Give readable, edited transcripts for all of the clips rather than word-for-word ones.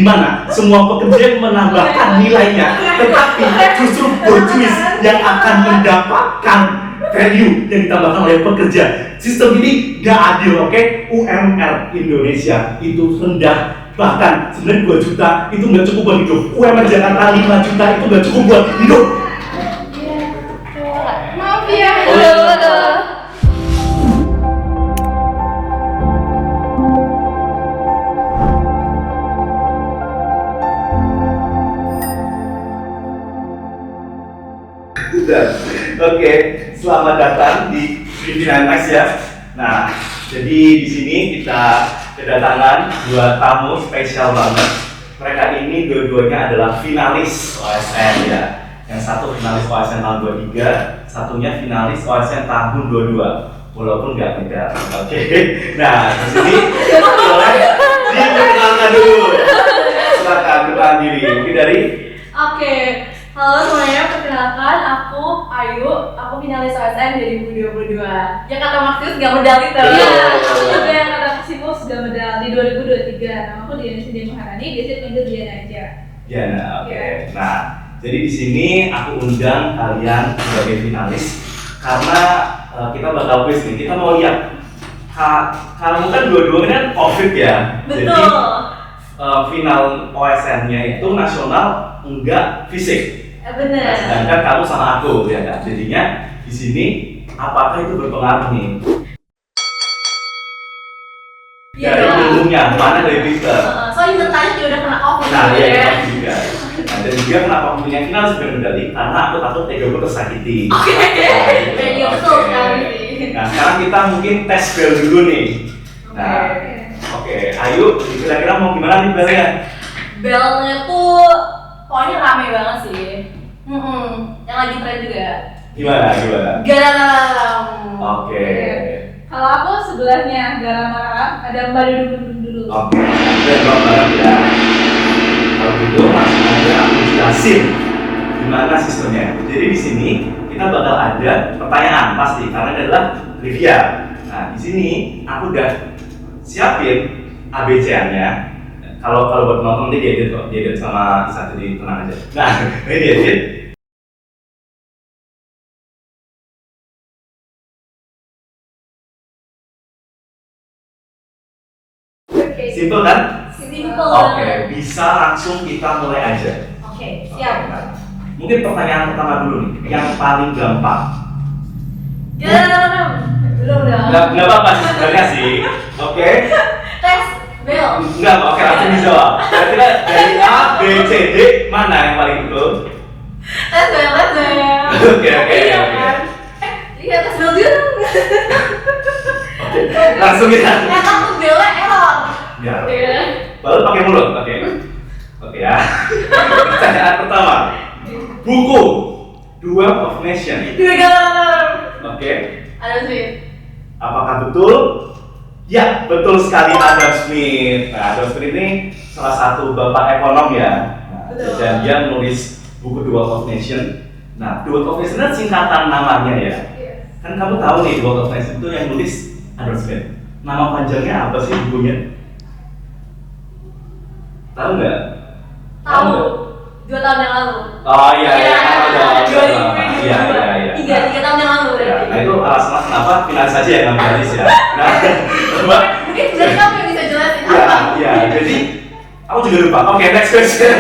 mana semua pekerja menambahkan nilainya, tetapi justru bojuis yang akan mendapatkan value yang ditambahkan oleh pekerja. Sistem ini gak adil, oke? UMR Indonesia itu rendah, bahkan sebenarnya 2 juta itu nggak cukup buat hidup. UMR Jakarta 5 juta itu nggak cukup buat hidup. Maaf ya. Oke, selamat datang di Finantas ya. Nah, jadi di sini kita kedatangan 2 tamu spesial banget. Mereka ini dua-duanya adalah finalis OSN ya. Yang satu finalis OSN tahun 23, satunya finalis OSN tahun 22. Walaupun nggak beda. Oke. Nah, di sini boleh diperkenalkan dulu. Silakan perkenalan diri. Mungkin dari Oke. Halo semuanya, perkenalkan aku Ayu, aku finalis OSN 2022. Ya kata Maximus gak medal itu. Iya. Aku juga yang kata Maximus gak medal di 2023. Nama aku Diana Cindy Maharani, biasa dipanggil Diana aja. Diana, oke. Nah, jadi di sini aku undang kalian sebagai finalis karena kita bakal quiz nih. Kita mau lihat kamu kan dua-duanya kan COVID ya. Betul. Jadi final OSN-nya itu nasional, enggak fisik. Bener. Nah, sedangkan kamu sama aku ya kan. Jadinya di sini apakah itu berpengaruh nih? Iya. Dari ilmunya, mana dari Peter? Soalnya tadi juga udah kena COVID. Nah, iya ya. itu juga. Nah, dan juga kenapa aku punya final sebenarnya medali? Karena aku takut ego gue tersakiti. Oke. Nah, Iya betul sekali sih. Nah, sekarang kita mungkin tes bel dulu nih. Nah, oke, Ayu, kira-kira mau gimana nih belnya? Belnya tuh pokoknya rame banget sih. Yang lagi tren juga. Gimana? Garam. Oke. Kalau aku sebelahnya garam ada Mbak Dudung dulu. Oke, dan barang ya. Kalau gitu langsung aja aku jelasin gimana sistemnya. Jadi di sini kita bakal ada pertanyaan pasti karena ini adalah trivia. Nah, di sini aku udah siapin ABC-nya. Kalau buat penonton nanti diedit kok, diedit sama Isa, jadi tenang aja. Nah, ini diedit. Simple kan? Simple. Oke, bisa langsung kita mulai aja. Oke, siap. Nah, mungkin pertanyaan pertama dulu nih, yang paling gampang. Garam. Belum dong. Nggak apa-apa sih sebenarnya sih. Oke. Tes bel. Nggak, oke langsung dijawab. Berarti kan dari A, B, C, D mana yang paling betul? Tes bel. Oke. Iya kan? Iya tes bel juga. Langsung ya. Takut belnya error. Ya. Iya. Baru pakai mulut. Oke ya. Pertanyaan pertama. Buku Duel of Nations. Garam. Oke. Ada sih. Apakah betul? Ya, betul sekali Adam Smith. Nah, Adam Smith ini salah satu bapak ekonom ya. Nah, Betul. dan dia menulis buku The Wealth of Nations. Nah, The Wealth of Nations itu singkatan namanya ya. Iya. Kan kamu tahu nih The Wealth of Nations itu yang nulis Adam Smith. Nama panjangnya apa sih bukunya? Tahu nggak? Tahu. 2 tahun yang lalu. Oh iya. Iya. Iya. 3 tahun yang lalu Ya, berarti. nah itu alasan kenapa finalis saja yang finalis ya. Nah, coba. Mungkin jadi kamu yang bisa jelasin apa? Ya, jadi aku juga lupa. Oke, next question.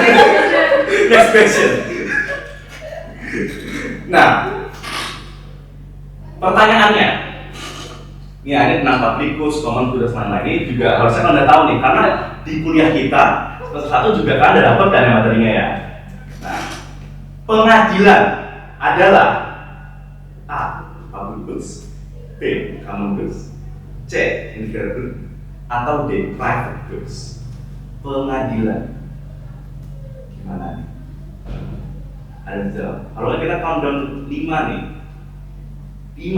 Next question. Nah, pertanyaannya, ini ada tentang publikus, common good, dan lain-lain. Ini juga harusnya Anda tahu nih, karena di kuliah kita semester 1 juga kan Anda dapat kan materinya ya. Nah, pengadilan adalah A. Public goods, B. Common goods, C. Inferior goods, atau D. Private goods. Pengadilan gimana nih? Ada jawab. Kalau kita countdown 5 nih. 5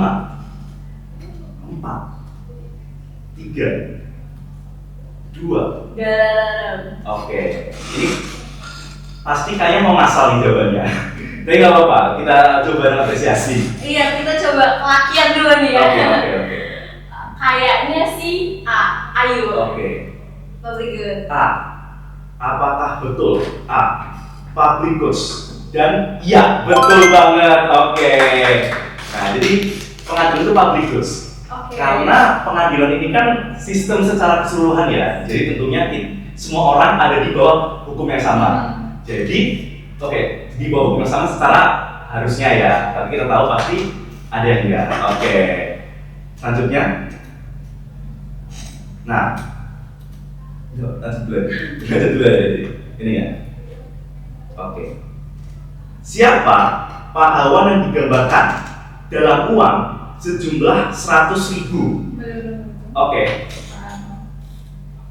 4 3 2. Garam. Oke. Ini pasti kayaknya mau ngasal nih jawabannya. Tapi nggak apa-apa, kita coba dengan apresiasi. Iya, kita coba lakian dulu nih ya. Oke. Kayaknya sih A. Ayu. Oke. Public good. A. Apakah betul. A. Public goods. Dan iya, betul banget. Oke. Nah, jadi pengadilan itu public goods. Karena pengadilan ini kan sistem secara keseluruhan ya. Jadi tentunya semua orang ada di bawah hukum yang sama. Jadi, di bawah hukum yang sama secara harusnya ya. Tapi kita tahu pasti ada yang enggak. Selanjutnya. Nah, lanjut dulu ya. Ini ya. Siapa pahlawan yang digambarkan dalam uang sejumlah 100.000?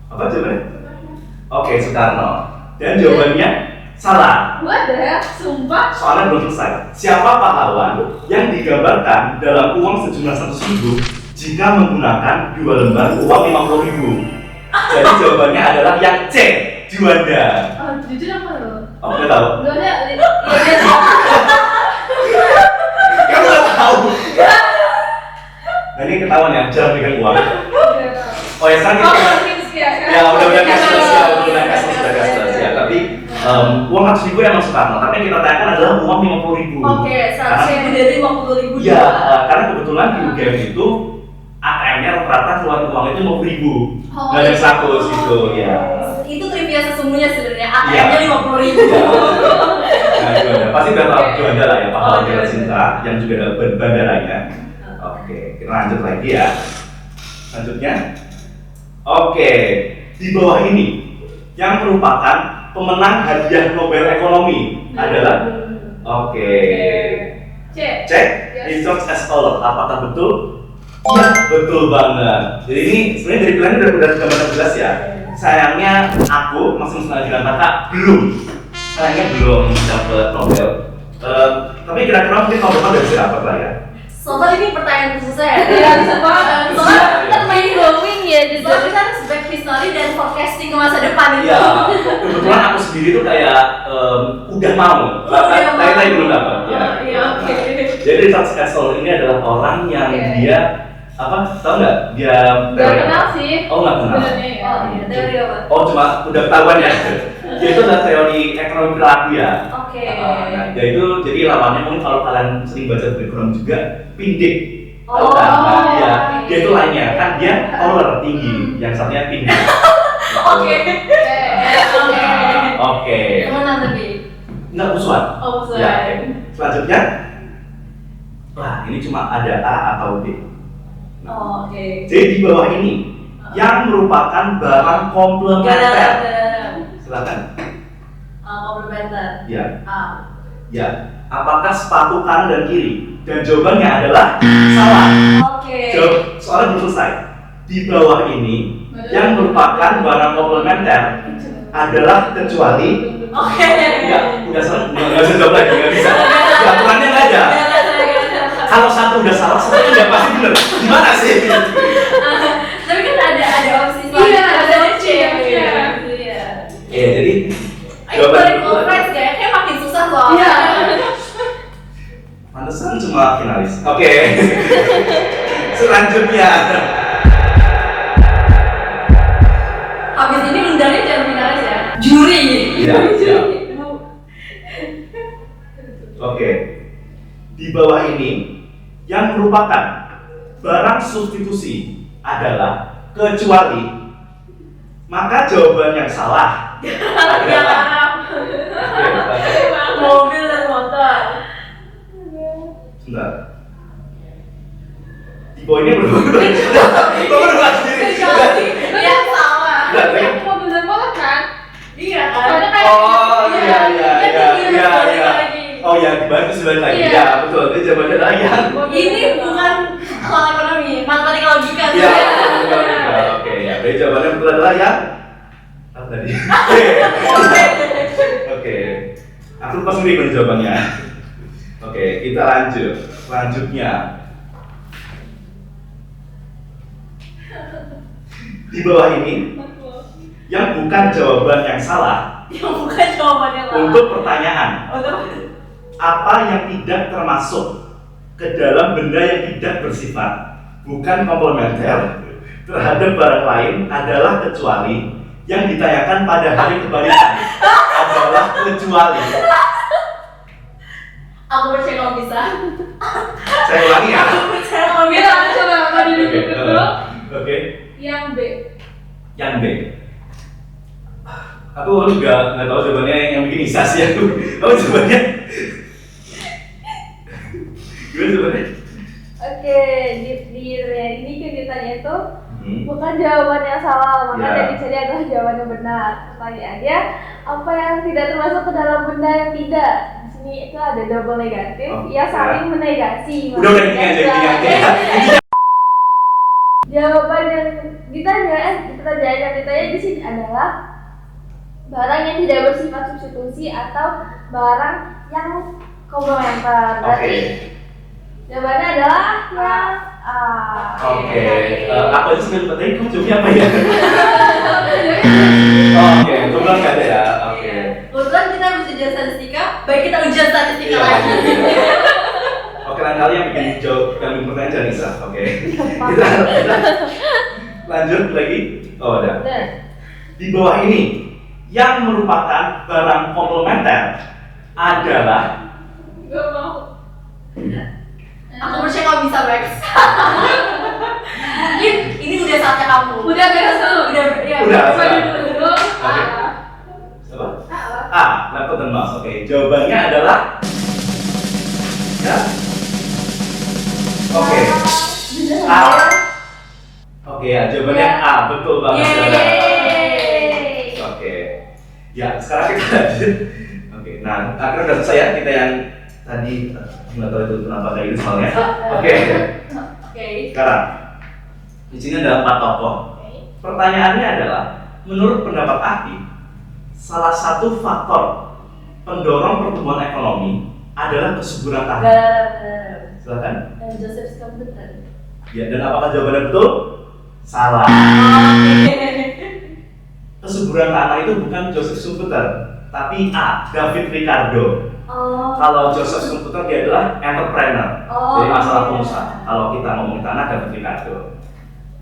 Apa jawabannya? Soekarno. Dan jawabannya salah. Sumpah. Soalnya belum selesai. Siapa pahlawan yang digambarkan dalam uang sejumlah 100.000 jika menggunakan 2 lembar uang 50.000? Jadi jawabannya adalah yang C, Juanda. Jujur apa lo? Nggak tahu. Belum ada. Kamu nggak tahu? Nah ini ketahuan ya, jarang pegang uang. Sekarang kita udah cashless ya. Tapi uang 100.000 emang Soekarno, tapi yang kita tanyakan adalah uang 50.000. 100.000 dari 50.000. Iya, karena kebetulan di UGM itu ATM-nya rata-rata keluar uang itu 50.000. Nggak ada 100 gitu ya. Itu trivia sesungguhnya sebenarnya. ATM-nya 50.000. Nah, Juanda pasti udah tahu Juanda lah ya, pahlawan Bela Cinta yang juga ada bandaranya. Kita lanjut lagi ya. Selanjutnya, di bawah ini yang merupakan pemenang hadiah Nobel Ekonomi adalah C. Richard S. Thaler. Apakah betul? Iya, betul banget. Jadi ini sebenarnya dari pilihan udah gambar jelas ya. Sayangnya aku masih mengajukan kakak belum dapat Nobel. Tapi kira-kira mungkin tahun depan udah bisa dapat lah ya. Soalnya ini pertanyaan khusus saya. Soalnya kan main glowing ya, jadi kan back history dan forecasting ke masa depan itu. Iya, kebetulan aku sendiri tuh kayak udah mau, tapi belum dapat. Jadi Richard S. Thaler ini adalah orang yang dia tahu nggak? Dia nggak kenal sih. Nggak kenal. Teori apa? Cuma udah ketahuan ya. Dia itu adalah teori ekonomi perilaku ya. Nah, dia itu jadi lawannya mungkin kalau kalian sering baca ekonomi juga, Pindik. Tahu kan? Nah, dia itu lainnya kan dia taller tinggi, yang satunya Pindik. Temenan tadi. Enggak musuhan. Musuhan. Ya. Selanjutnya, ini cuma ada A atau B. Jadi di bawah ini yang merupakan barang komplementer. Silakan. Komplementer. Ya. Apakah sepatu kanan dan kiri? Dan jawabannya adalah salah. Soalnya belum selesai. Di bawah ini yang merupakan barang komplementer adalah kecuali. Udah salah. Nggak bisa jawab lagi, nggak bisa. Aturannya nggak ada. Kalau satu udah salah, satunya udah pasti benar. Gimana sih? Tapi kan ada opsi selanjutnya. Ada C. Jadi jawaban conference kayaknya makin susah soalnya. Pantesan cuma finalis. Selanjutnya. Habis ini undangnya jangan finalis ya. Juri. Iya. Di bawah ini yang merupakan barang substitusi adalah kecuali, maka jawaban yang salah adalah mobil dan motor. Sebentar. Di bawah ini berubah sendiri. Ya salah. Mobil dan motor kan? Iya kan? Dibantu sebentar lagi. Ya, betul. Itu jawabannya adalah yang ini bukan soal ekonomi, matematika logika. Jadi jawabannya betul adalah yang apa tadi? Aku lupa sendiri jawabannya. Kita lanjut. Selanjutnya, di bawah ini yang bukan jawaban yang salah. Untuk pertanyaan. Apa yang tidak termasuk ke dalam benda yang tidak bersifat bukan komplementer terhadap barang lain adalah kecuali yang ditanyakan pada hari kebalikan. kecuali. Aku percaya kamu bisa. Saya ulangi ya. Aku percaya kamu Kita bisa. coba tadi dulu. Oke. Yang B. Yang B. Aku juga nggak tahu jawabannya yang bikin isa sih aku. Kamu jawabannya? Gimana jawabannya? Oke, di ini kejutannya itu bukan jawaban yang salah, maka Ya. yang dicari adalah jawaban yang benar. Pertanyaannya, apa yang tidak termasuk ke dalam benda yang tidak? Di sini itu ada double negatif, Oh, yang ya. saling menegasi. Udah ini aja ini. Jawaban yang pertanyaan yang ditanya di sini adalah barang yang tidak bersifat substitusi atau barang yang komplementer. Berarti jawabannya adalah yang A. Oke. Aku aja sambil bertanya kamu jawabnya apa ya? Oke, kebetulan nggak ada ya. Oke. Kebetulan kita harus ujian statistika, baik kita ujian statistika Iya. lagi. Oke, lain kali yang bikin jawab kami pertanyaan jangan bisa. Oke. Kita lanjut lagi. Oh, ada. Udah. Di bawah ini yang merupakan barang komplementer adalah Gak mau. Aku percaya kamu bisa, Max. Mungkin ini udah saatnya kamu. Udah beres dulu. Ya, Udah. Maju dulu. Oke. A. apa? A. A. Laptop dan mouse. Oke, jawabannya adalah ya. Oke. A. Oke ya, jawabannya A. Betul banget. Yeay. Oke. Ya, sekarang kita lanjut. Oke, nah akhirnya udah selesai ya kita yang tadi nggak tahu itu kenapa kayak gitu soalnya. Oke. Oke. Sekarang di sini ada 4 tokoh. Pertanyaannya adalah, menurut pendapat ahli, salah satu faktor pendorong pertumbuhan ekonomi adalah kesuburan tanah. Silakan. Dan Joseph Schumpeter. Ya, dan apakah jawabannya betul? Salah. Kesuburan tanah itu bukan Joseph Schumpeter, tapi A. David Ricardo. Oh. Kalau Joseph Schumpeter dia adalah entrepreneur, Oh, jadi masalah iya. pengusaha. Kalau kita ngomongin tanah, David Ricardo.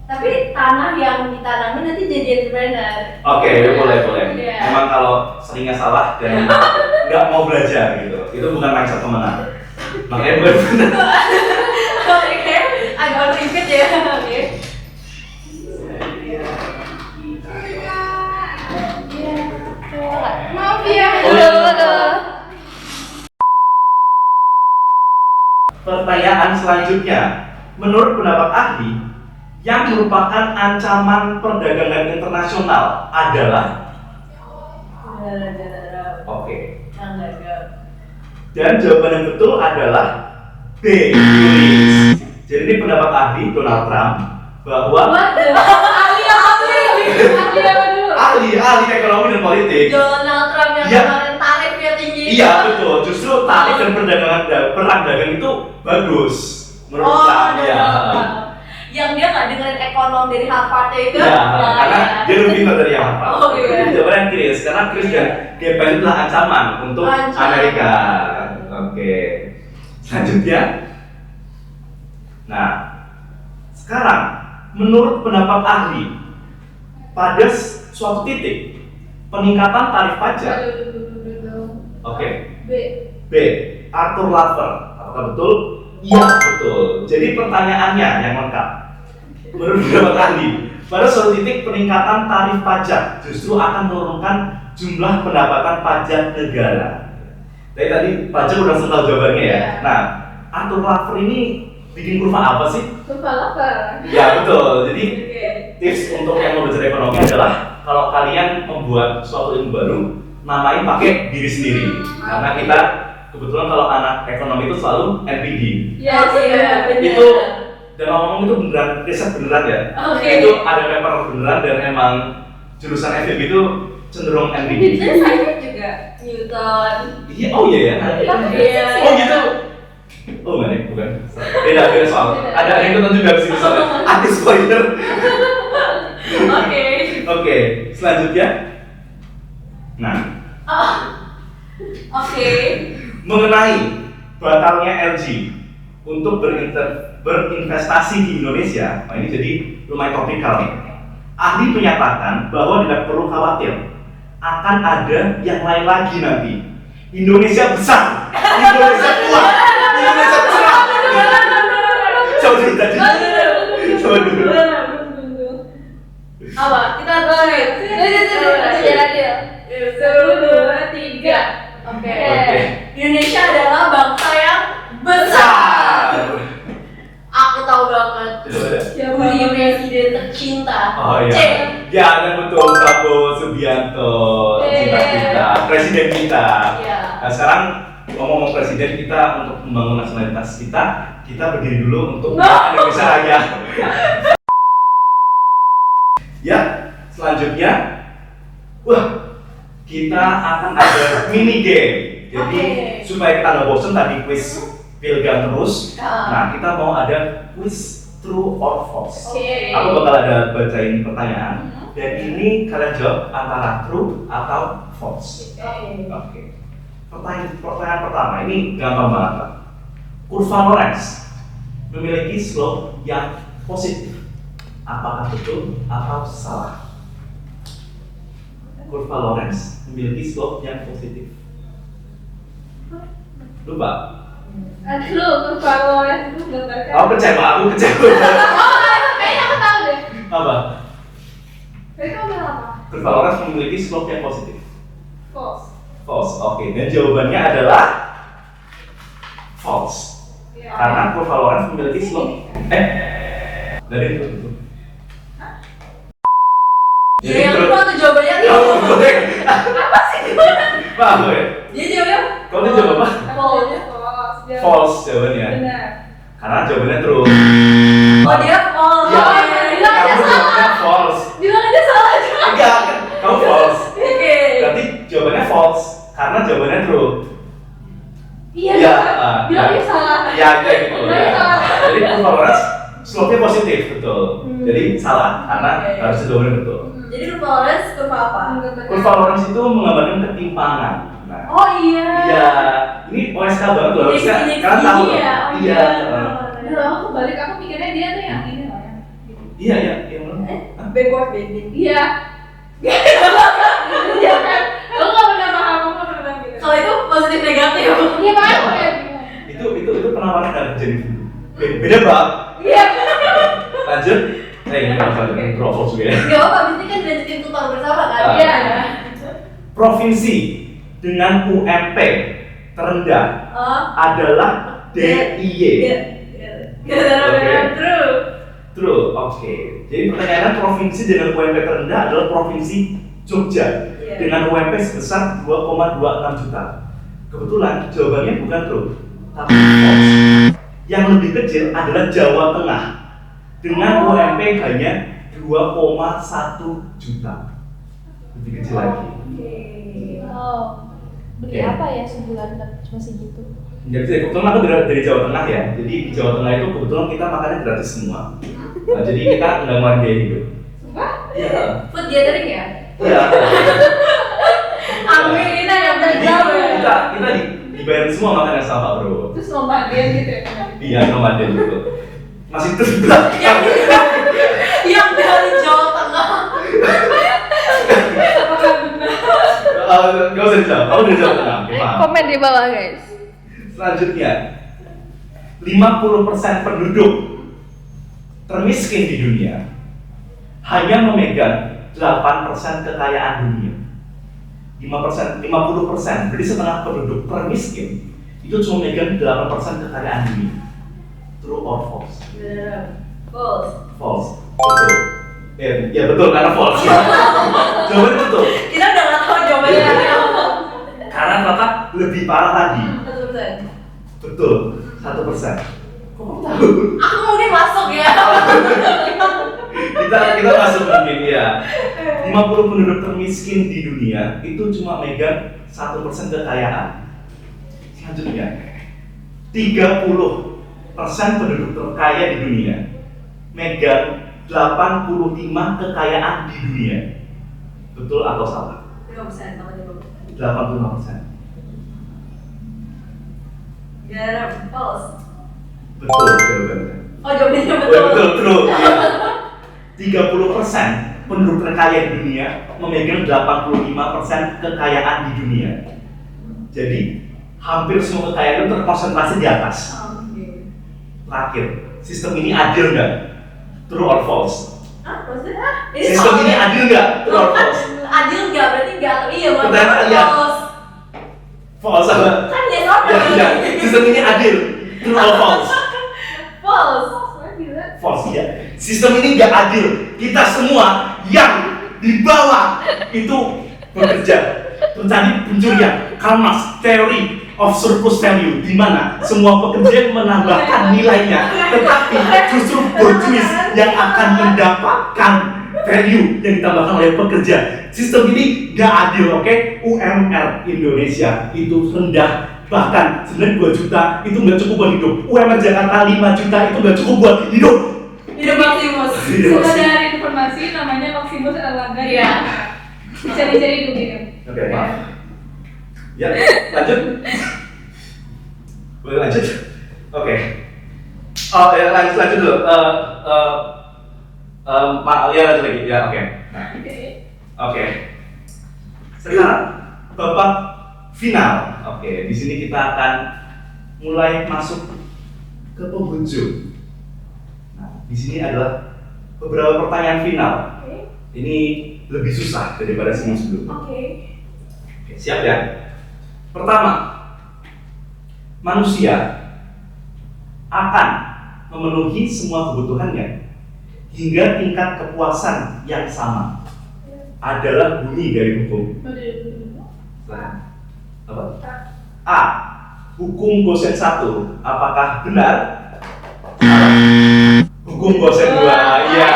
Tapi tanah yang ditanami nanti jadi entrepreneur. Oke, boleh. Iya. Memang kalau seringnya salah dan nggak mau belajar gitu, itu bukan mindset pemenang. Makanya bukan benar. Oke, agak ribet ya. Oke. Maaf ya. Pertanyaan selanjutnya, menurut pendapat ahli, yang merupakan ancaman perdagangan internasional adalah oke. Dan jawaban yang betul adalah B. Inggris. Jadi ini pendapat ahli Donald Trump bahwa Ahli apa dulu? ahli ekonomi dan politik. Donald Trump yang Iya. kemarin tarifnya tinggi. Iya betul. Justru tarif dan perdagangan perang dagang itu bagus menurut Trump. Ya. Yang dia nggak dengerin ekonom dari Harvard itu. Ya, karena dia lebih pintar dari yang apa. Oh, iya. Jadi jawabannya Chris, karena Chris dan GPN itu adalah ancaman untuk Ancaman. Amerika. Oke. Selanjutnya. Nah, sekarang menurut pendapat ahli, pada suatu titik peningkatan tarif pajak. Oke. B. Arthur Laffer. Apakah betul? Iya, betul. Jadi pertanyaannya yang lengkap. Menurut pendapat ahli, pada suatu titik peningkatan tarif pajak justru akan menurunkan jumlah pendapatan pajak negara. Tadi pajak udah tahu jawabannya ya. Nah, Arthur Laffer ini bikin kurva apa sih? Ya betul. Jadi tips untuk yang mau belajar ekonomi adalah kalau kalian membuat suatu ilmu baru, namain pakai diri sendiri. Karena kita kebetulan kalau anak ekonomi itu selalu NPD. Iya, benar. Itu dan ngomong itu beneran riset beneran ya. Oke. Itu ada paper beneran dan emang jurusan FIB itu cenderung NPD. Dan saya juga Newton. Iya, oh iya ya. Iya. Oh gitu. Oh enggak nih, bukan. Beda soal. Ada yang nonton juga di sini soalnya. Ada spoiler. Oke. Oke, selanjutnya. Nah, Oke. mengenai batalnya LG untuk berinvestasi di Indonesia, ini jadi lumayan topikal nih. Ahli menyatakan bahwa tidak perlu khawatir akan ada yang lain lagi nanti. Indonesia besar, Indonesia kuat, Indonesia cerah. Coba dulu tadi. Coba dulu. Apa? Kita Satu, dua, tiga. Oke. Oke. Indonesia adalah bangsa yang besar. Aku tahu banget. Budi Presiden tercinta. Oh C. iya. Ya, dan betul Prabowo Subianto, cinta kita, presiden kita. Iya. Nah, sekarang ngomong-ngomong presiden kita untuk membangun nasionalitas kita berdiri dulu untuk Indonesia Raya. Ya, selanjutnya, kita akan ada mini game. Jadi supaya kita nggak bosan tadi quiz Pilgam terus, nah kita mau ada quiz true or false. Aku bakal ada bacain pertanyaan dan ini kalian jawab antara true atau false. Oke. Pertanyaan pertama ini gampang banget, Pak. Kurva Lorenz memiliki slope yang positif. Apakah betul atau salah? Kurva Lorenz memiliki slope yang positif. Lupa? Aduh, kalau itu belum terkait. Aku kecewa. Kayaknya aku tahu deh. Apa? Tadi kamu bilang apa? Kurva Lorenz memiliki slope yang positif. False. False. Oke. Dan jawabannya adalah false. Iya. Karena kurva Lorenz memiliki slope. Dari itu. Ya yang kedua tuh jawabannya tuh. Apa sih? Paham ya? Dia jawabnya Kau tuh jawab apa? False. False jawabannya. Benar. Karena jawabannya true. Oh dia false. Ya, bilang aja kamu jawabnya false. Bilang aja salah juga. Enggak, kamu false. Oke. Berarti jawabannya false karena jawabannya true. Iya. Iya, Bilang aja salah. Ya, kayak gitu. Bilang Ya. salah. Jadi kurva Lorenz slope-nya positif, betul. Jadi salah karena Oke. harusnya jawabannya betul. Jadi kurva Lorenz kurva apa? Kurva Lorenz itu menggambarkan ketimpangan. Nah, Oh iya. iya, ini OSK banget loh. Harusnya Indeks kalian tahu gini loh. ya? Oh Iya. Udah lama kebalik, aku mikirnya dia tuh yang ini loh yang gitu. Iya, yang mana? Hah? Backward bending. Iya. Iya kan? Aku nggak pernah paham, aku nggak pernah gitu. Kalau itu positif negatif. Iya makanya aku kayak bingung. Itu penawaran dari jadi dulu. Beda bang. Iya. Lanjut. Ini masalah Provos juga ya. Gak apa-apa, abis ini kan dilanjutin tutor bersama kan? Iya. Provinsi dengan UMP terendah adalah DIY. Oke. True. True, oke. Jadi pertanyaannya provinsi dengan UMP terendah adalah provinsi Jogja Iya. dengan UMP sebesar 2,26 juta. Kebetulan jawabannya bukan true, tapi false. Yang lebih kecil adalah Jawa Tengah dengan UMP hanya 2,1 juta. Lebih kecil lagi. Oh. Beli Oke. apa ya sebulan cuma segitu? Jadi kebetulan aku dari Jawa Tengah ya. Jadi di Jawa Tengah itu kebetulan kita makannya gratis semua. Nah, jadi kita nggak ngeluarin biaya hidup. Iya. Food gathering ya? Iya. Amin, kita yang berjauh ya. Kita dibayar semua makannya sama Pak Bro. Terus nomaden gitu ya? Iya, nomaden gitu. Masih terbelakang. Yang dari Jawa Tengah. Apakah benar? Gak usah dijawab. Kamu dari Jawa Tengah. Oke, paham. Komen di bawah guys. Selanjutnya, 50% penduduk termiskin di dunia hanya memegang 8% kekayaan dunia. 50%, jadi setengah penduduk termiskin itu cuma memegang 8% kekayaan dunia. True or false? False. False. Betul. Ya betul karena false. Jawabannya betul. Kita udah nggak tahu jawabannya. Karena ternyata lebih parah lagi. 1%. Betul. 1%. Kok kamu tahu? Aku mungkin masuk ya. kita masuk mungkin ya. 50 penduduk termiskin di dunia itu cuma megang 1% kekayaan. Selanjutnya, 30% penduduk terkaya di dunia megang 85 kekayaan di dunia. Betul atau salah? 5% kalau dia 85%. Garam. False. Betul jawabannya. Oh jawabannya Oh, betul. betul, true. Iya. 30% penduduk terkaya di dunia memegang 85% kekayaan di dunia. Jadi hampir semua kekayaan itu terkonsentrasi di atas. Terakhir, sistem ini adil nggak? True or false? Maksudnya? Sistem ini adil nggak? True or false? Adil nggak? Berarti nggak atau iya? Pertanyaan iya. False apa? Kan yes or no? Ya, sistem ini adil. True or false? False. False ya. Sistem ini nggak adil. Kita semua yang di bawah itu bekerja terjadi pencurian. Karl Marx, teori of surplus value, di mana semua pekerja menambahkan nilainya, tetapi justru borjuis yang akan mendapatkan value yang ditambahkan oleh pekerja. Sistem ini nggak adil, oke? UMR Indonesia itu rendah, bahkan sebenarnya 2 juta itu nggak cukup buat hidup. UMR Jakarta 5 juta itu nggak cukup buat hidup. Hidup Maximus. Sudah ada informasi namanya Maximus Erlangga. Iya. Bisa dicari di Google. Oke, maaf. Ya, lanjut. Boleh lanjut? Oke. Oh, ya lanjut dulu. Ya lanjut lagi. Ya, oke. Nah, oke. Sekarang babak final. Oke, di sini kita akan mulai masuk ke penghujung. Nah, di sini adalah beberapa pertanyaan final. Ini lebih susah daripada sebelum-sebelumnya. Oke, siap ya? Pertama, manusia akan memenuhi semua kebutuhannya hingga tingkat kepuasan yang sama adalah bunyi dari hukum. Nah, apa? A. Hukum Gosen 1 apakah benar? Hukum Gosen 2, iya.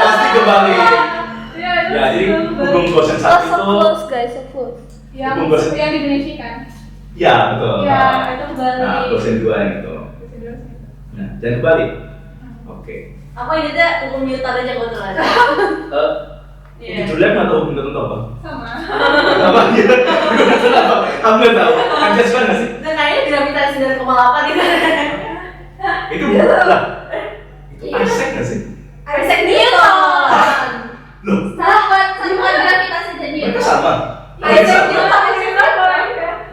Pasti kembali. Ya, jadi hukum Gosen 1 itu close guys, so close. Yang di Indonesia kan? ya, betul. Ya, itu kembali. Nah, Gosen 2 yang itu. Nah, dan kembali. Oke. Aku ini tuh hukum Newton aja kebetulan. Judulnya nggak tahu Newton itu apa? Sama. Apa dia? Newton apa? Kamu nggak tahu? Anjas banget nggak sih? Dan kayaknya gravitasi 9,8 gitu. Itu lah. Itu Isaac nggak sih? Isaac Newton. Loh, Sama gravitasi dan mereka Newton. sama. Isaac Newton.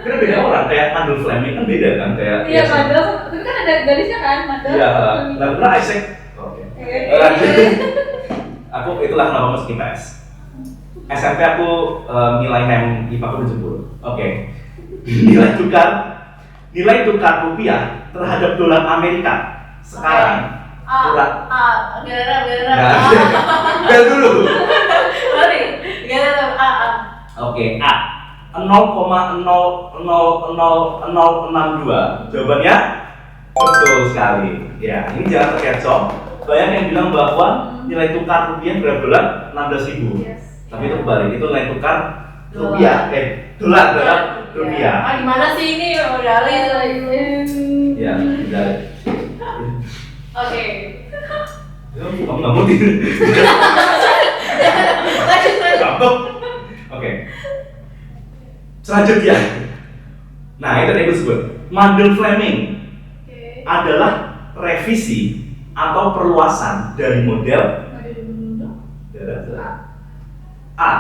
Karena beda orang, kayak Mandel Fleming kan beda kan, kayak Iya, Mandel. Tapi kan ada garisnya kan, Mandel. Iya, nah benar Isaac. Oke. Lanjut. Aku itulah kenapa masuk IPS. SMP aku nilai hem IPA aku dijemput. Oke. Nilai tukar rupiah terhadap dolar Amerika sekarang kurang. Bel dulu. Sorry. Oke, A 0,000062. Jawabannya betul sekali. Ya, ini jangan terkecoh. Banyak yang bilang bahwa nilai tukar rupiah terhadap dolar 16.000. Tapi itu kebalik, itu nilai tukar rupiah, dolar terhadap rupiah. Ah, gimana sih ini modalnya? Ya, udah. Oke. Kamu nggak mau tidur? Gampang. Oke. Selanjutnya. Nah, itu yang gue sebut. Mandel Fleming adalah revisi atau perluasan dari model A.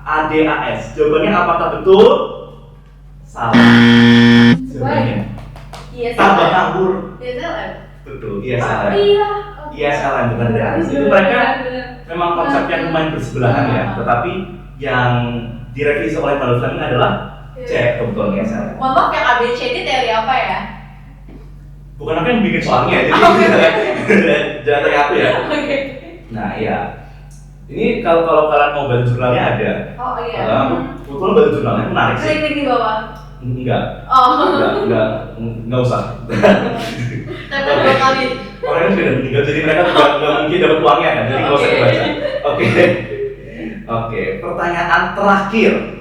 ADAS. Jawabannya apakah betul? Salah. Jawabannya tambah nganggur. Betul, ISLM. ISLM bukan DAS. Itu mereka memang konsep yang lumayan bersebelahan ya. Tetapi yang direvisi oleh Mandel Fleming adalah C, kebetulan ISLM. Ngomong yang ABC ini teori apa ya? Bukan aku yang bikin soalnya, jadi jangan tanya aku ya. Nah iya, ini kalau kalian mau baca jurnalnya ada. Oh iya. Kalau aku kebetulan baca jurnalnya menarik sih. Klik di bawah. Enggak, Oh. enggak usah. Tapi 2 kali. Orangnya sudah meninggal, jadi mereka nggak mungkin dapat uangnya kan, jadi nggak usah dibaca. Oke. Pertanyaan terakhir.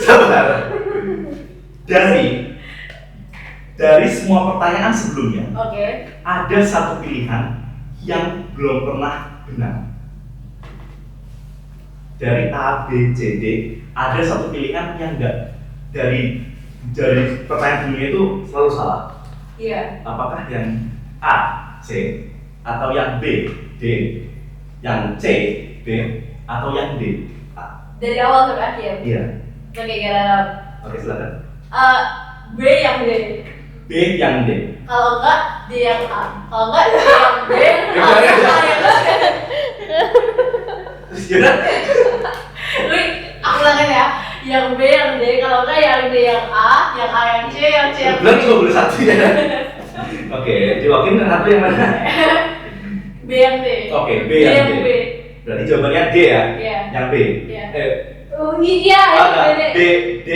Sabar. Dari semua pertanyaan sebelumnya, ada satu pilihan yang belum pernah benar. Dari A, B, C, D, ada satu pilihan yang enggak. Dari pertanyaan sebelumnya itu selalu salah. Iya. Apakah yang A, C, atau yang B, D, yang C, B, atau yang D? Dari awal sampai akhir. Iya. Oke, gara Oke, silakan. B yang D. B yang D. Kalau enggak D yang A. Kalau enggak D yang B. A yang Terus gimana? Wih, aku ulangan ya. Yang B yang D. Kalau enggak yang D yang A yang C, yang C yang Bulan cuma boleh satu ya. Oke, jawabin satu yang mana? B yang D. Oke, B D yang yang D. B. Berarti jawabannya D ya? Iya. Yang B. Iya. Oh iya, Ada ini D, D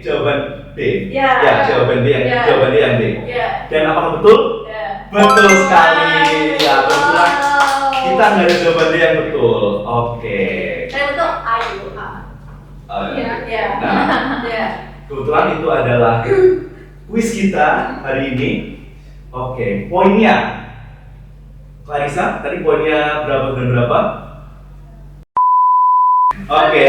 jawaban B. Iya. Ya, jawaban D yang Iya. jawaban D yang D. Iya. Dan apakah betul? Iya. Betul sekali. Ya, kebetulan Wow. kita nggak ada jawaban D yang betul. Oke. Saya betul Ayu A. Iya. Iya. Nah, Iya. kebetulan itu adalah kuis kita hari ini. Oke, poinnya. Clarissa, tadi poinnya berapa dan berapa? Oke.